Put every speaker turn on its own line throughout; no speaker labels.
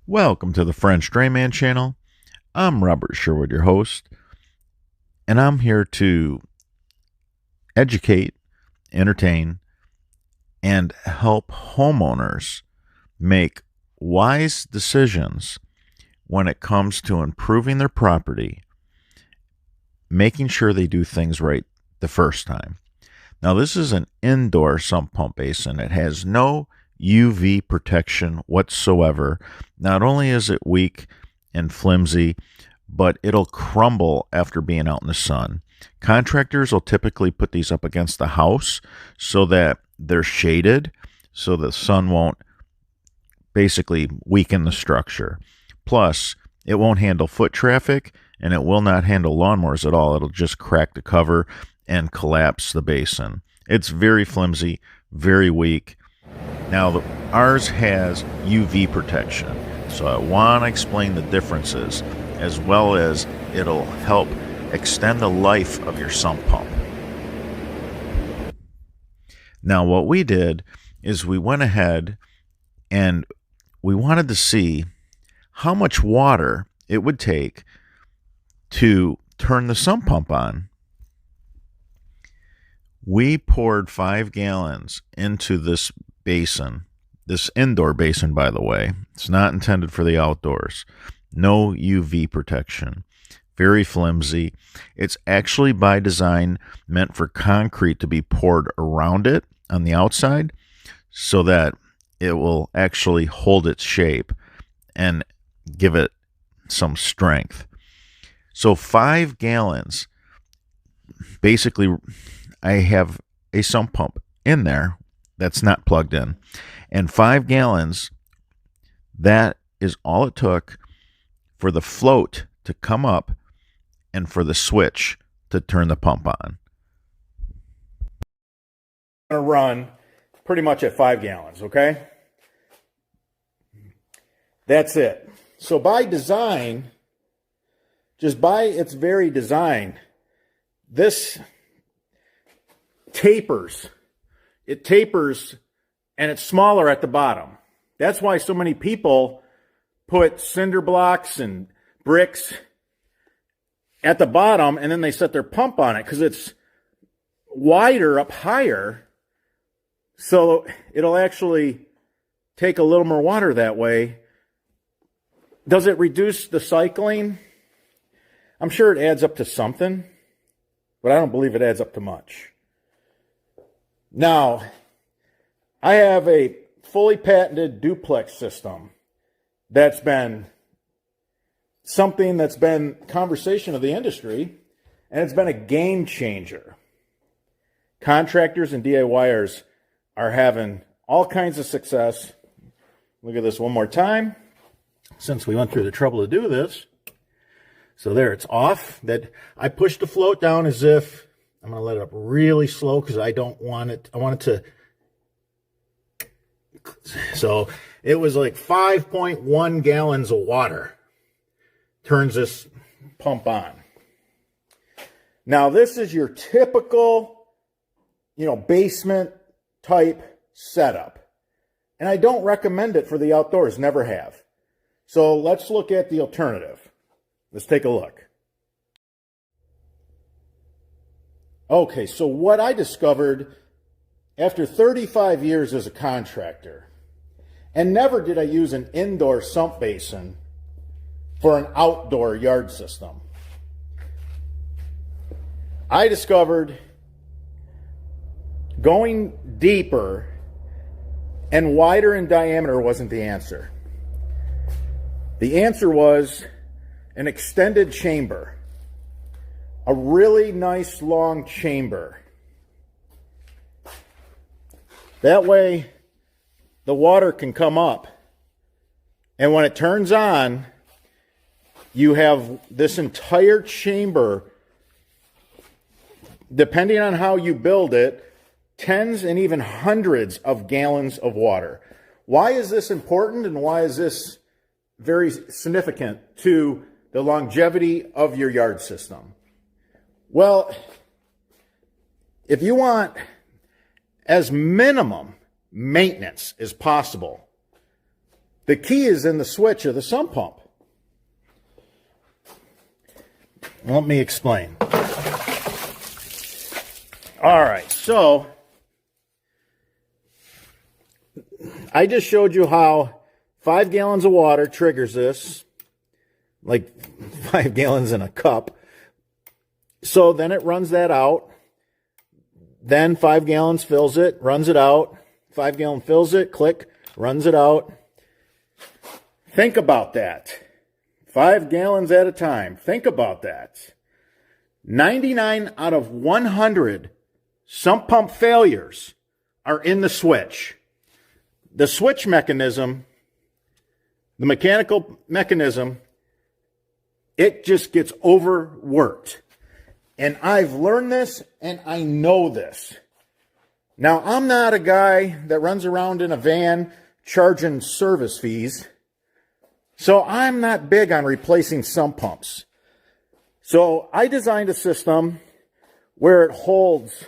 Welcome to the French Drayman channel. I'm Robert Sherwood, your host, and I'm here to educate, entertain, and help homeowners make wise decisions when it comes to improving their property, making sure they do things right the first time. Now, this is an indoor sump pump basin. It has no UV protection whatsoever. Not only is it weak and flimsy, but it'll crumble after being out in the sun. Contractors will typically put these up against the house so that they're shaded, so the sun won't basically weaken the structure. Plus, it won't handle foot traffic, and it will not handle lawnmowers at all. It'll just crack the cover and collapse the basin. It's very flimsy, very weak. Now, ours has UV protection, so I want to explain the differences, as well as it'll help extend the life of your sump pump. Now, what we did is we went ahead and we wanted to see how much water it would take to turn the sump pump on. We poured 5 gallons into this basin, this indoor basin, by the way. It's not intended for the outdoors. No UV protection. Very flimsy. It's actually by design meant for concrete to be poured around it on the outside so that it will actually hold its shape and give it some strength. So 5 gallons, basically, I have a sump pump in there that's not plugged in. And 5 gallons, that is all it took for the float to come up and for the switch to turn the pump on.
Going to run pretty much at 5 gallons, okay? That's it. So by design, just by its very design, this tapers. It tapers and it's smaller at the bottom. That's why so many people put cinder blocks and bricks at the bottom and then they set their pump on it because it's wider up higher. So it'll actually take a little more water that way. Does it reduce the cycling? I'm sure it adds up to something, but I don't believe it adds up to much. Now, I have a fully patented duplex system that's been something that's been conversation of the industry, and it's been a game changer. Contractors and DIYers are having all kinds of success. Look at this one more time, since we went through the trouble to do this. So there, it's off. That I pushed the float down as if I'm going to let it up really slow because I don't want it. I want it to. So it was like 5.1 gallons of water turns this pump on. Now, this is your typical, basement type setup. And I don't recommend it for the outdoors. Never have. So let's look at the alternative. Let's take a look. Okay, so what I discovered after 35 years as a contractor, and never did I use an indoor sump basin for an outdoor yard system, I discovered going deeper and wider in diameter wasn't the answer. The answer was an extended chamber. A really nice long chamber. That way the water can come up. And when it turns on, you have this entire chamber, depending on how you build it, tens and even hundreds of gallons of water. Why is this important and why is this very significant to the longevity of your yard system? Well, if you want as minimum maintenance as possible, The key is in the switch of the sump pump. Let me explain. All right, so I just showed you how 5 gallons of water triggers this, like 5 gallons in a cup. So then it runs that out. Then 5 gallons fills it, runs it out. 5 gallon fills it, click, runs it out. Think about that. 5 gallons at a time. Think about that. 99 out of 100 sump pump failures are in the switch. The switch mechanism, the mechanical mechanism, it just gets overworked. And I've learned this and I know this. Now, I'm not a guy that runs around in a van charging service fees. So I'm not big on replacing sump pumps. So I designed a system where it holds,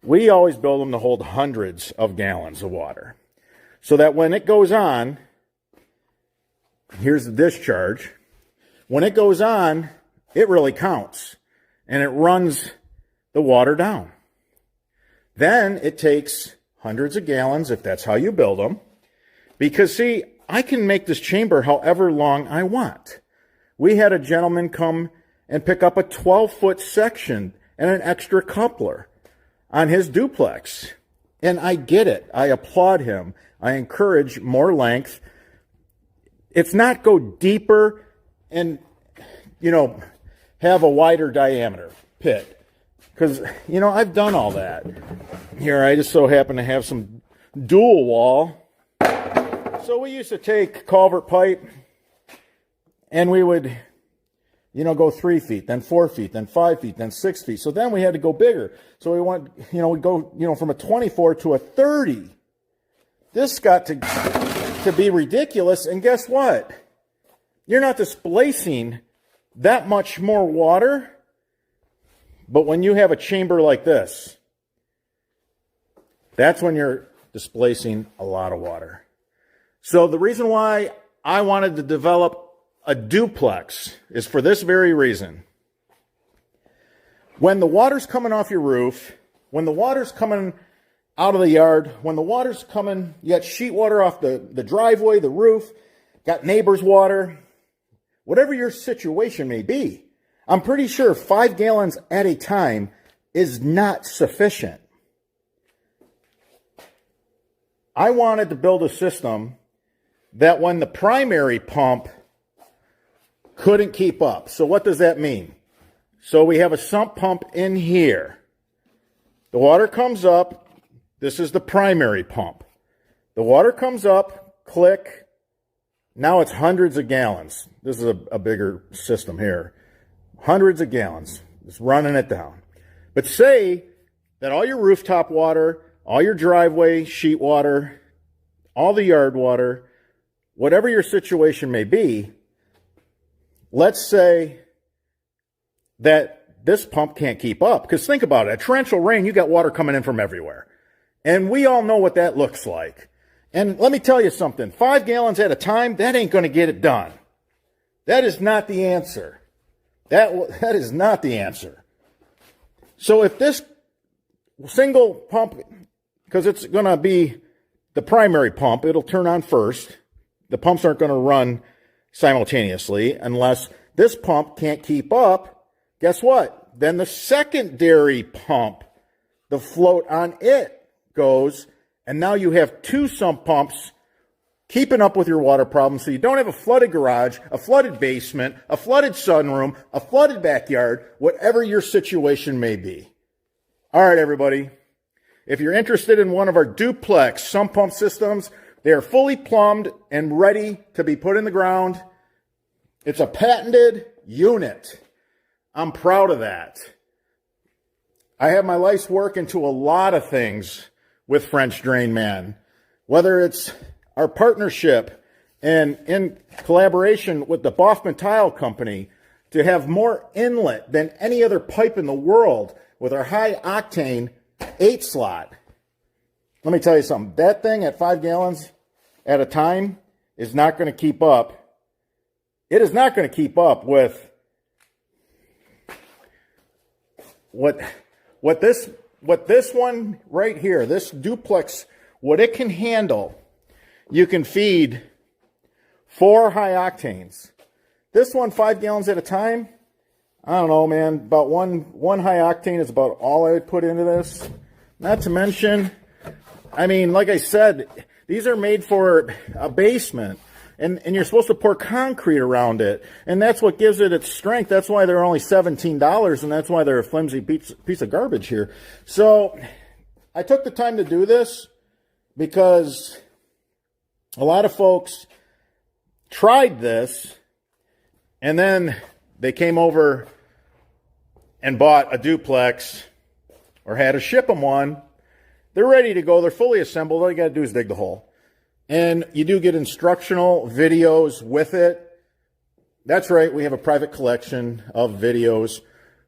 we always build them to hold hundreds of gallons of water. So that when it goes on, here's the discharge. When it goes on, it really counts. And it runs the water down. Then it takes hundreds of gallons, if that's how you build them. Because see, I can make this chamber however long I want. We had a gentleman come and pick up a 12-foot section and an extra coupler on his duplex. And I get it. I applaud him. I encourage more length. It's not go deeper and, have a wider diameter pit. Because, I've done all that. Here, I just so happen to have some dual wall. So we used to take culvert pipe and we would, go 3 feet, then 4 feet, then 5 feet, then 6 feet. So then we had to go bigger. So we went, we go, from a 24 to a 30. This got to be ridiculous. And guess what? You're not displacing that much more water. But when you have a chamber like this, that's when you're displacing a lot of water. So the reason why I wanted to develop a duplex is for this very reason. When the water's coming off your roof, when the water's coming out of the yard, when the water's coming, you got sheet water off the driveway, the roof, got neighbor's water, whatever your situation may be, I'm pretty sure 5 gallons at a time is not sufficient. I wanted to build a system that when the primary pump couldn't keep up. So what does that mean? So we have a sump pump in here. The water comes up. This is the primary pump. The water comes up, click. Now it's hundreds of gallons. This is a bigger system here. Hundreds of gallons. Just running it down. But say that all your rooftop water, all your driveway sheet water, all the yard water, whatever your situation may be, let's say that this pump can't keep up. Because think about it. At torrential rain, you got water coming in from everywhere. And we all know what that looks like. And let me tell you something. 5 gallons at a time, that ain't going to get it done. That is not the answer. That is not the answer. So if this single pump, because it's going to be the primary pump, it'll turn on first. The pumps aren't going to run simultaneously unless this pump can't keep up. Guess what? Then the secondary pump, the float on it goes, and now you have 2 sump pumps keeping up with your water problem, so you don't have a flooded garage, a flooded basement, a flooded sunroom, a flooded backyard, whatever your situation may be. All right, everybody. If you're interested in one of our duplex sump pump systems, they are fully plumbed and ready to be put in the ground. It's a patented unit. I'm proud of that. I have my life's work into a lot of things with French Drain Man, whether it's our partnership and in collaboration with the Boffman Tile Company to have more inlet than any other pipe in the world with our high octane 8-slot. Let me tell you something. That thing at 5 gallons at a time is not going to keep up. It is not going to keep up with what this one right here, this duplex, what it can handle. You can feed 4 high octanes. This one, 5 gallons at a time. I don't know, man. About one high octane is about all I would put into this. Not to mention, I mean, like I said, these are made for a basement. And you're supposed to pour concrete around it. And that's what gives it its strength. That's why they're only $17, and that's why they're a flimsy piece of garbage here. So I took the time to do this because a lot of folks tried this, and then they came over and bought a duplex or had to ship them one. They're ready to go. They're fully assembled. All you got to do is dig the hole. And you do get instructional videos with it. That's right, we have a private collection of videos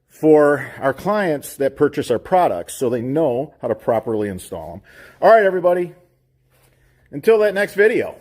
for our clients that purchase our products so they know how to properly install them. All right, everybody. Until that next video.